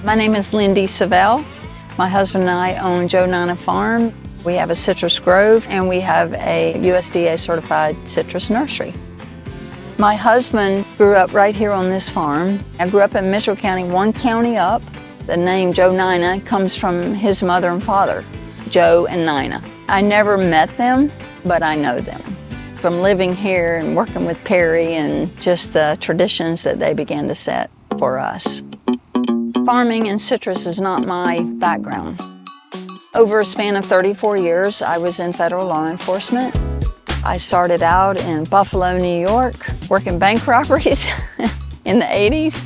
My name is Lindy Savell. My husband and I own Joe Nina Farm. We have a citrus grove and we have a USDA certified citrus nursery. My husband grew up right here on this farm. I grew up in Mitchell County, one county up. The name Joe Nina comes from his mother and father, Joe and Nina. I never met them, but I know them from living here and working with Perry and just the traditions that they began to set for us. Farming and citrus is not my background. Over a span of 34 years, I was in federal law enforcement. I started out in Buffalo, New York, working bank robberies in the 80s,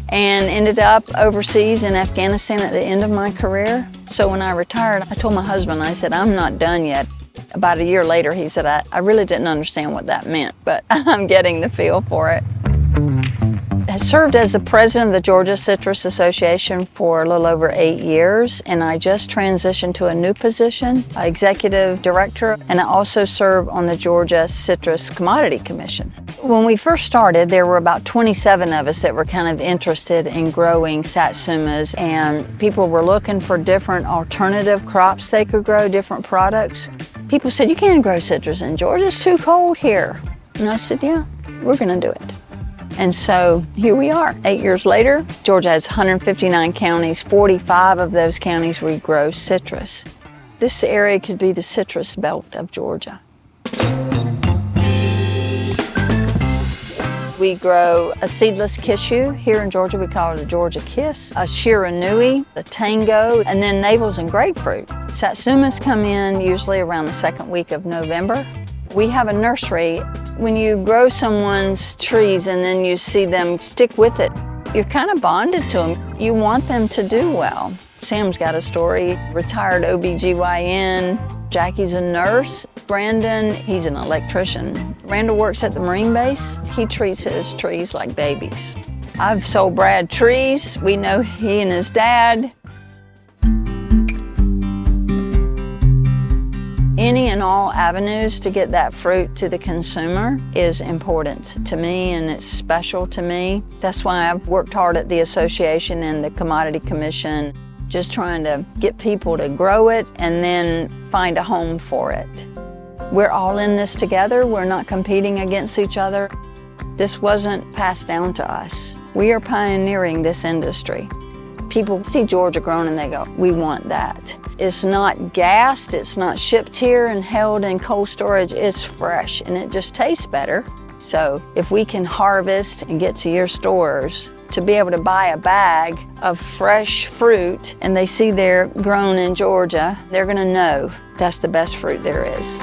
and ended up overseas in Afghanistan at the end of my career. So when I retired, I told my husband, I said, I'm not done yet. About a year later, he said, I really didn't understand what that meant, but I'm getting the feel for it. I served as the president of the Georgia Citrus Association for a little over 8 years, and I just transitioned to a new position, executive director, and I also serve on the Georgia Citrus Commodity Commission. When we first started, there were about 27 of us that were kind of interested in growing satsumas, and people were looking for different alternative crops they could grow, different products. People said, you can't grow citrus in Georgia, it's too cold here. And I said, yeah, we're gonna do it. And so here we are. 8 years later, Georgia has 159 counties. 45 of those counties we grow citrus. This area could be the citrus belt of Georgia. We grow a seedless cashew. Here in Georgia, we call it a Georgia Kiss, a Shiranui, a Tango, and then navels and grapefruit. Satsumas come in usually around the second week of November. We have a nursery. When you grow someone's trees and then you see them stick with it, you're kind of bonded to them. You want them to do well. Sam's got a story, retired OBGYN. Jackie's a nurse. Brandon, he's an electrician. Randall works at the Marine base. He treats his trees like babies. I've sold Brad trees. We know he and his dad. Any and all avenues to get that fruit to the consumer is important to me, and it's special to me. That's why I've worked hard at the association and the Commodity Commission, just trying to get people to grow it and then find a home for it. We're all in this together. We're not competing against each other. This wasn't passed down to us. We are pioneering this industry. People see Georgia grown and they go, we want that. It's not gassed, it's not shipped here and held in cold storage, it's fresh and it just tastes better. So if we can harvest and get to your stores, to be able to buy a bag of fresh fruit and they see they're grown in Georgia, they're gonna know that's the best fruit there is.